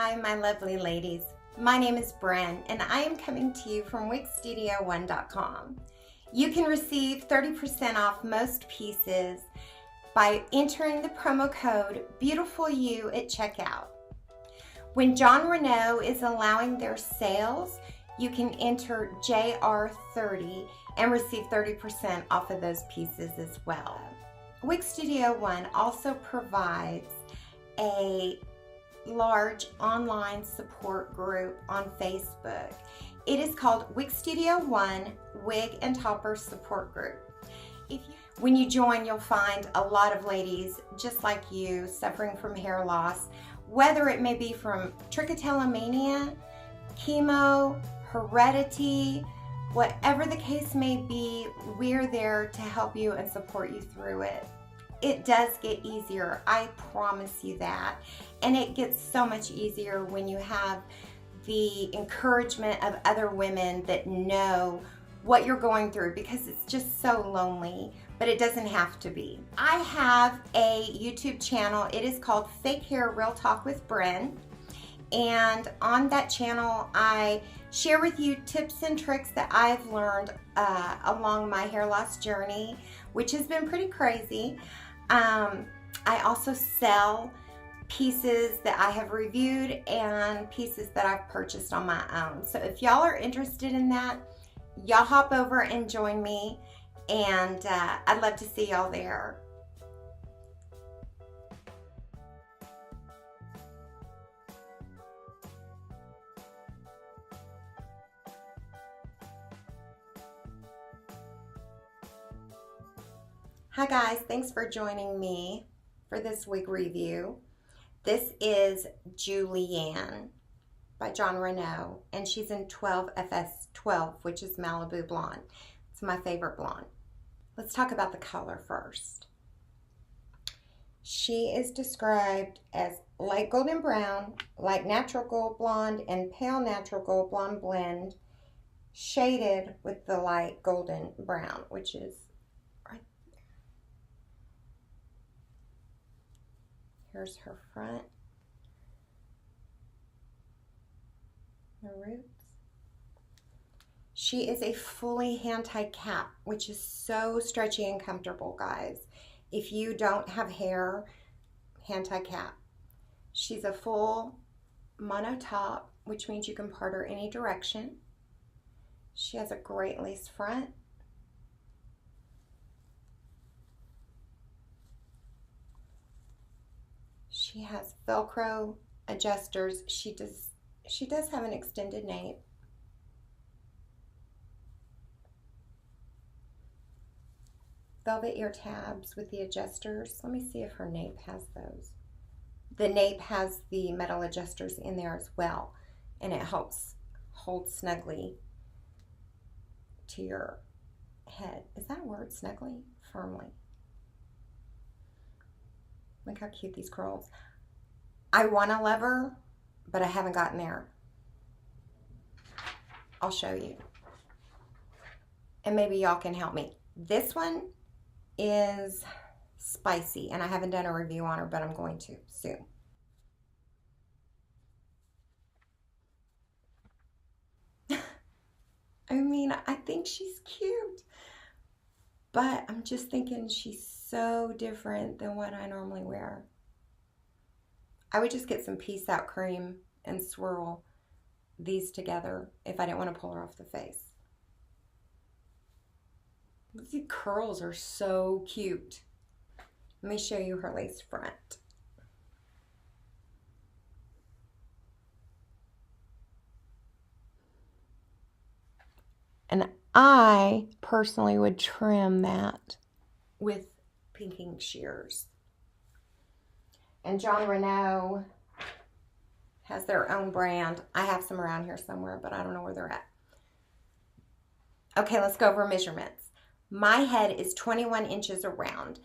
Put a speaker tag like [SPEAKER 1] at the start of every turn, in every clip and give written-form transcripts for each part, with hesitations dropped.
[SPEAKER 1] Hi, my lovely ladies. My name is Bren, and I am coming to you from wigstudio1.com. You can receive 30% off most pieces by entering the promo code BEAUTIFULYOU at checkout. When Jon Renau is allowing their sales, you can enter JR30 and receive 30% off of those pieces as well. Wig Studio One also provides a large online support group on Facebook. It is called Wig Studio One Wig and Topper Support Group. When you join, you'll find a lot of ladies just like you suffering from hair loss, whether it may be from trichotillomania, chemo, heredity, whatever the case may be, we're there to help you and support you through it. It does get easier, I promise you that. And it gets so much easier when you have the encouragement of other women that know what you're going through, because it's just so lonely, but it doesn't have to be. I have a YouTube channel. It is called Fake Hair Real Talk with Bren. And on that channel, I share with you tips and tricks that I've learned along my hair loss journey, which has been pretty crazy. I also sell pieces that I have reviewed and pieces that I've purchased on my own. So if y'all are interested in that, y'all hop over and join me, and I'd love to see y'all there. Hi guys, thanks for joining me for this wig review. This is Julianne by Jon Renau, and she's in 12FS12, which is Malibu blonde. It's my favorite blonde. Let's talk about the color first. She is described as light golden brown, light natural gold blonde, and pale natural gold blonde blend, shaded with the light golden brown, which is right there. Here's her front, the roots. She is a fully hand-tied cap, which is so stretchy and comfortable, guys. If you don't have hair, hand-tied cap. She's a full mono top, which means you can part her any direction. She has a great lace front. She has Velcro adjusters. She does have an extended nape. Velvet ear tabs with the adjusters. Let me see if her nape has those. The nape has the metal adjusters in there as well, and it helps hold snugly to your head. Is that a word, snugly? Firmly. Look how cute these curls. I want a lever, but I haven't gotten there. I'll show you. And maybe y'all can help me. This one is spicy, and I haven't done a review on her, but I'm going to soon. I mean, I think she's cute, but I'm just thinking she's so different than what I normally wear. I would just get some Peace Out cream and swirl these together if I didn't want to pull her off the face. These curls are so cute. Let me show you her lace front. And I personally would trim that with pinking shears. And Jon Renau has their own brand. I have some around here somewhere, but I don't know where they're at. Okay, let's go over measurements. My head is 21 inches around.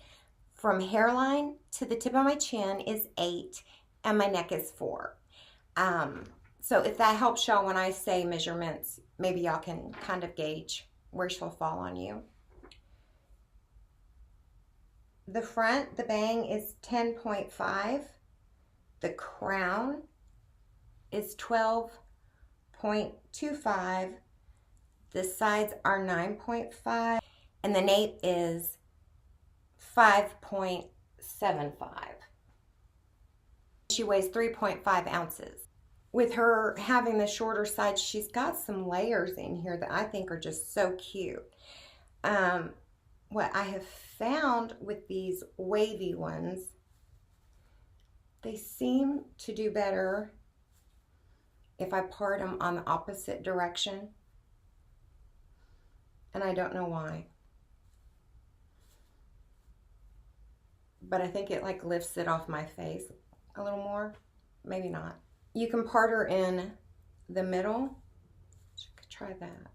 [SPEAKER 1] From hairline to the tip of my chin is 8, and my neck is 4. So if that helps y'all when I say measurements, maybe y'all can kind of gauge where she'll fall on you. The front, the bang is 10.5. The crown is 12.25. The sides are 9.5. And the nape is 5.75. She weighs 3.5 ounces. With her having the shorter sides, she's got some layers in here that I think are just so cute. What I have found with these wavy ones, they seem to do better if I part them on the opposite direction. And I don't know why. But I think it like lifts it off my face a little more. Maybe not. You can part her in the middle. You could try that.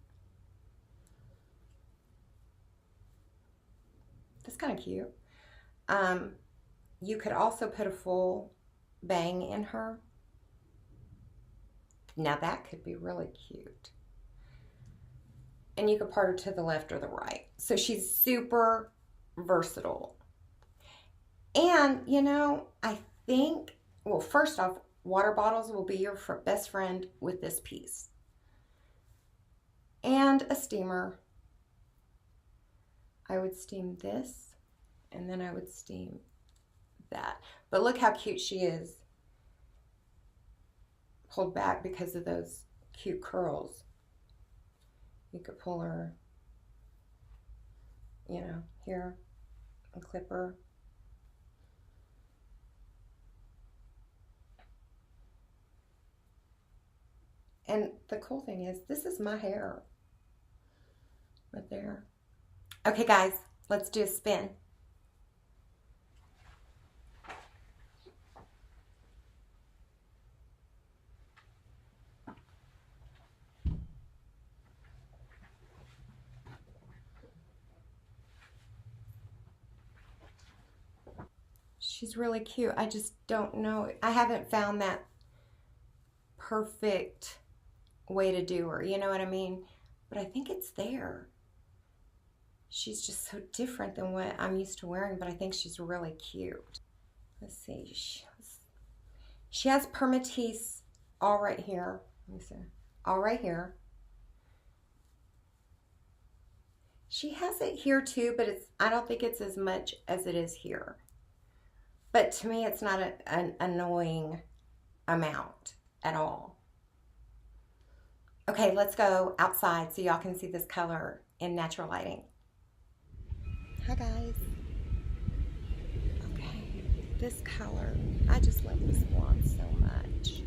[SPEAKER 1] That's kind of cute. You could also put a full bang in her. Now that could be really cute. And you could part her to the left or the right. So she's super versatile. And, you know, I think, well, first off, water bottles will be your best friend with this piece. And a steamer. I would steam this, and then I would steam that. But look how cute she is. Pulled back because of those cute curls. You could pull her, you know, here and clip her. And the cool thing is, this is my hair right there. Okay, guys, let's do a spin. She's really cute. I just don't know. I haven't found that perfect way to do her. You know what I mean? But I think it's there. She's just so different than what I'm used to wearing, but I think she's really cute. Let's see. She has permatease all right here. Let me see. All right here. She has it here too, but I don't think it's as much as it is here. But to me, it's not an annoying amount at all. Okay, let's go outside so y'all can see this color in natural lighting. Hi guys. Okay, this color, I just love this blonde so much.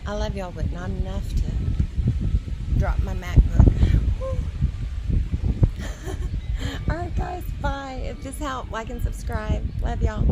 [SPEAKER 1] I love y'all, but not enough to drop my MacBook. Alright guys, bye. If this helped, like and subscribe. Love y'all.